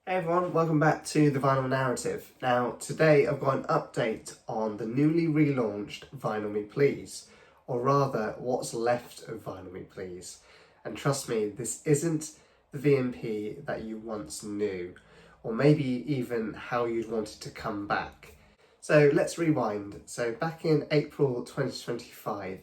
Hey everyone, welcome back to the Vinyl Narrative. Now today I've got an update on the newly relaunched Vinyl Me Please, or rather what's left of Vinyl Me Please. And trust me, this isn't the VMP that you once knew, or maybe even how you'd want it to come back. So let's rewind. So back in April 2025,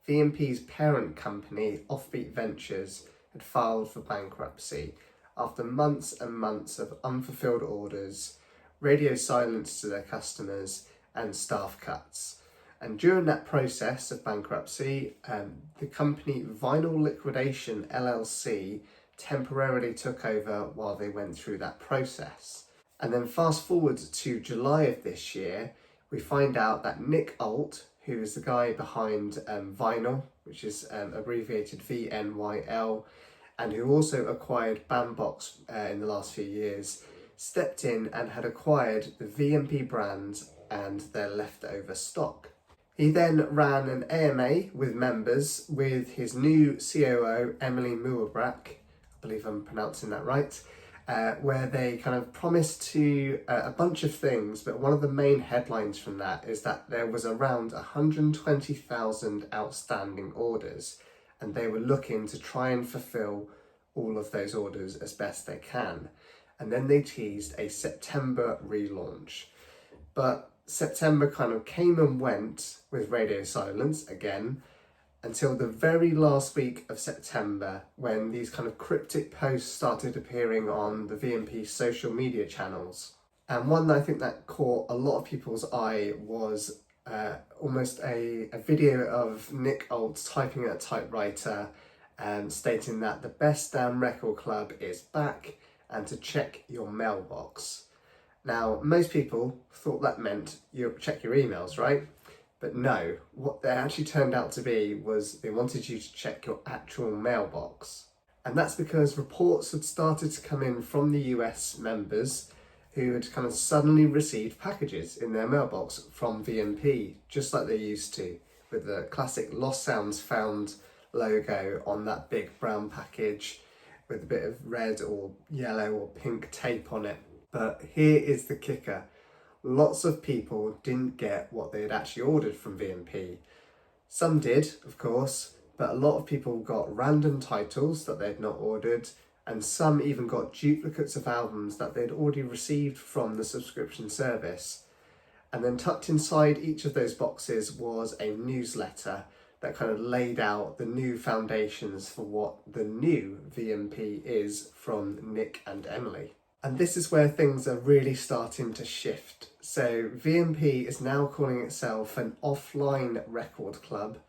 VMP's parent company, Offbeat Ventures, had filed for bankruptcy after months and months of unfulfilled orders, radio silence to their customers, and staff cuts. And during that process of bankruptcy, the company Vinyl Liquidation LLC temporarily took over while they went through that process. And then fast forward to July of this year, we find out that Nick Alt, who is the guy behind Vinyl, which is abbreviated VNYL, and who also acquired Bandbox in the last few years, stepped in and had acquired the VMP brand and their leftover stock. He then ran an AMA with members with his new COO, Emily Muirbrack, I believe I'm pronouncing that right, where they kind of promised to a bunch of things, but one of the main headlines from that is that there was around 120,000 outstanding orders, and they were looking to try and fulfill all of those orders as best they can. And then they teased a September relaunch. But September kind of came and went with radio silence again, until the very last week of September, when these kind of cryptic posts started appearing on the VMP social media channels. And one that I think that caught a lot of people's eye was almost a video of Nick Alt typing at a typewriter and stating that the Best Damn Record Club is back and to check your mailbox. Now, most people thought that meant you check your emails, right? But no, what they actually turned out to be was they wanted you to check your actual mailbox. And that's because reports had started to come in from the US members who had kind of suddenly received packages in their mailbox from VMP, just like they used to, with the classic Lost Sounds Found logo on that big brown package with a bit of red or yellow or pink tape on it. But here is the kicker. Lots of people didn't get what they had actually ordered from VMP. Some did, of course, but a lot of people got random titles that they'd not ordered, and some even got duplicates of albums that they'd already received from the subscription service. And then tucked inside each of those boxes was a newsletter that kind of laid out the new foundations for what the new VMP is from Nick and Emily. And this is where things are really starting to shift. So VMP is now calling itself an offline record club,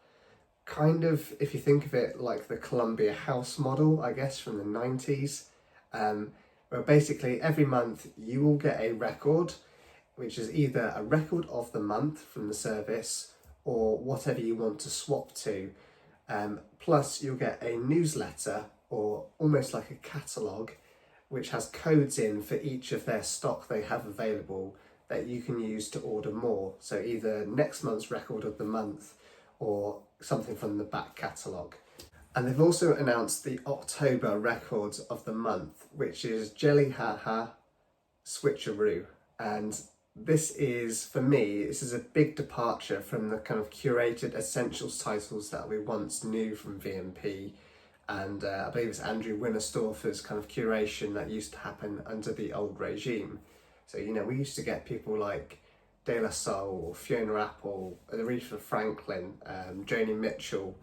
kind of, if you think of it like the Columbia House model, I guess, from the 90s, where basically every month you will get a record, which is either a record of the month from the service or whatever you want to swap to. Plus you'll get a newsletter, or almost like a catalogue, which has codes in for each of their stock they have available that you can use to order more. So either next month's record of the month or something from the back catalogue. And they've also announced the October records of the month, which is Jelly Haha Switcheroo. And this is, for me, this is a big departure from the kind of curated essentials titles that we once knew from VMP. And I believe it's Andrew Winnerstorfer's kind of curation that used to happen under the old regime. So, you know, we used to get people like De La Soul, Fiona Apple, Aretha Franklin, Joni Mitchell,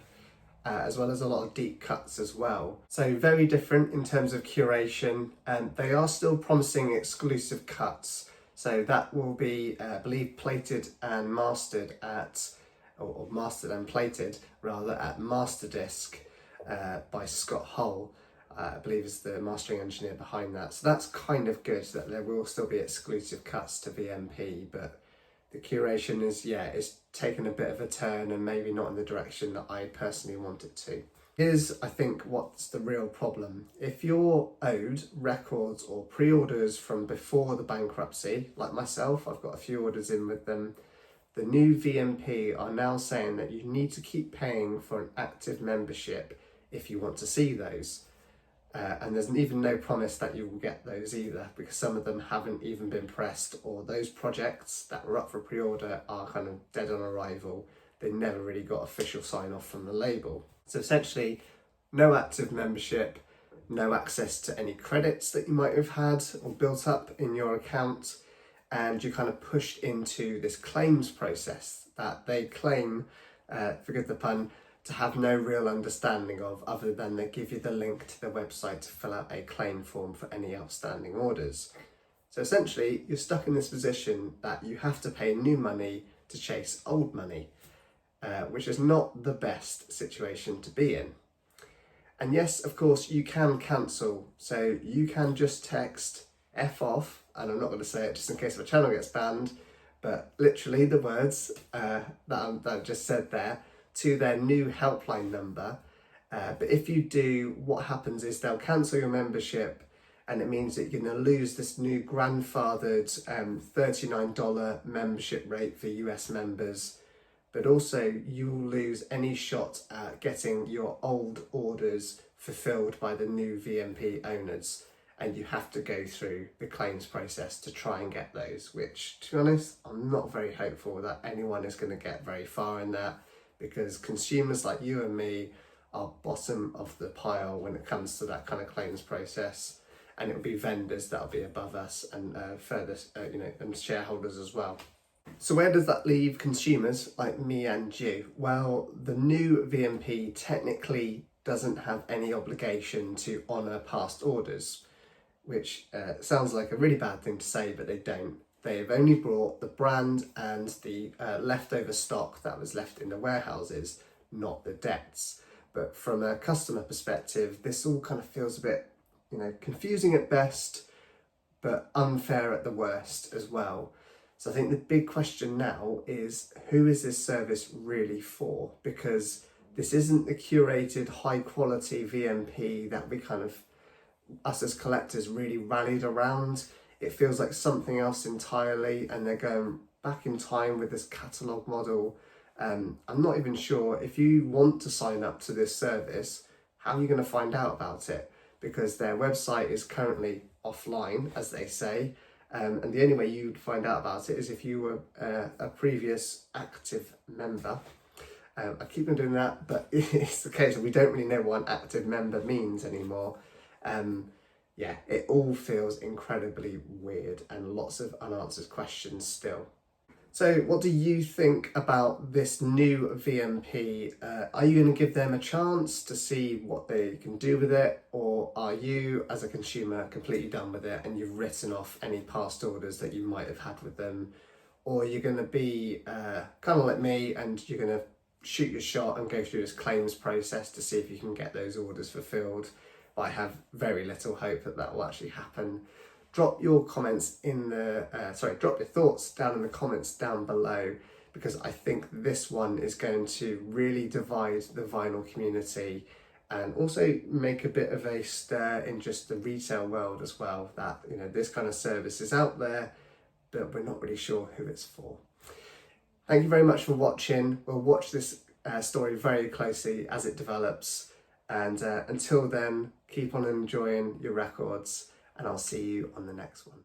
as well as a lot of deep cuts as well. So very different in terms of curation, and they are still promising exclusive cuts. So that will be, I believe, plated and mastered at, or mastered and plated rather, at Masterdisc by Scott Hull, I believe is the mastering engineer behind that. So that's kind of good that there will still be exclusive cuts to VMP, but the curation is taken a bit of a turn and maybe not in the direction that I personally want it to. Here's, I think, what's the real problem. If you're owed records or pre-orders from before the bankruptcy, like myself, I've got a few orders in with them, the new VMP are now saying that you need to keep paying for an active membership if you want to see those. And there's even no promise that you will get those either, because some of them haven't even been pressed, or those projects that were up for pre-order are kind of dead on arrival. They never really got official sign off from the label. So essentially, no active membership, no access to any credits that you might have had or built up in your account, and you're kind of pushed into this claims process that they claim, forgive the pun, to have no real understanding of, other than they give you the link to their website to fill out a claim form for any outstanding orders. So essentially, you're stuck in this position that you have to pay new money to chase old money, which is not the best situation to be in. And yes, of course, you can cancel. So you can just text F off, and I'm not going to say it just in case my channel gets banned, but literally the words that I've just said there, to their new helpline number. But if you do, what happens is they'll cancel your membership, and it means that you're going to lose this new grandfathered $39 membership rate for US members. But also you'll lose any shot at getting your old orders fulfilled by the new VMP owners, and you have to go through the claims process to try and get those, which, to be honest, I'm not very hopeful that anyone is going to get very far in that, because consumers like you and me are bottom of the pile when it comes to that kind of claims process, and it'll be vendors that'll be above us, and further, and shareholders as well. So where does that leave consumers like me and you? Well, the new VMP technically doesn't have any obligation to honour past orders, which sounds like a really bad thing to say, but they don't. They've only brought the brand and the leftover stock that was left in the warehouses, not the debts. But from a customer perspective, this all kind of feels a bit, confusing at best, but unfair at the worst as well. So I think the big question now is, who is this service really for? Because this isn't the curated high quality VMP that we kind of, us as collectors, really rallied around. It feels like something else entirely, and they're going back in time with this catalogue model. I'm not even sure, if you want to sign up to this service, how are you going to find out about it? Because their website is currently offline, as they say. And the only way you'd find out about it is if you were a previous active member. I keep on doing that, but it's the case that we don't really know what an active member means anymore. Yeah, it all feels incredibly weird, and lots of unanswered questions still. So what do you think about this new VMP? Are you going to give them a chance to see what they can do with it? Or are you, as a consumer, completely done with it and you've written off any past orders that you might have had with them? Or you're going to be kind of like me, and you're going to shoot your shot and go through this claims process to see if you can get those orders fulfilled? But I have very little hope that that will actually happen. Drop your comments in the, drop your thoughts down in the comments down below, because I think this one is going to really divide the vinyl community, and also make a bit of a stir in just the retail world as well, that, this kind of service is out there, but we're not really sure who it's for. Thank you very much for watching. We'll watch this story very closely as it develops, and until then, keep on enjoying your records, and I'll see you on the next one.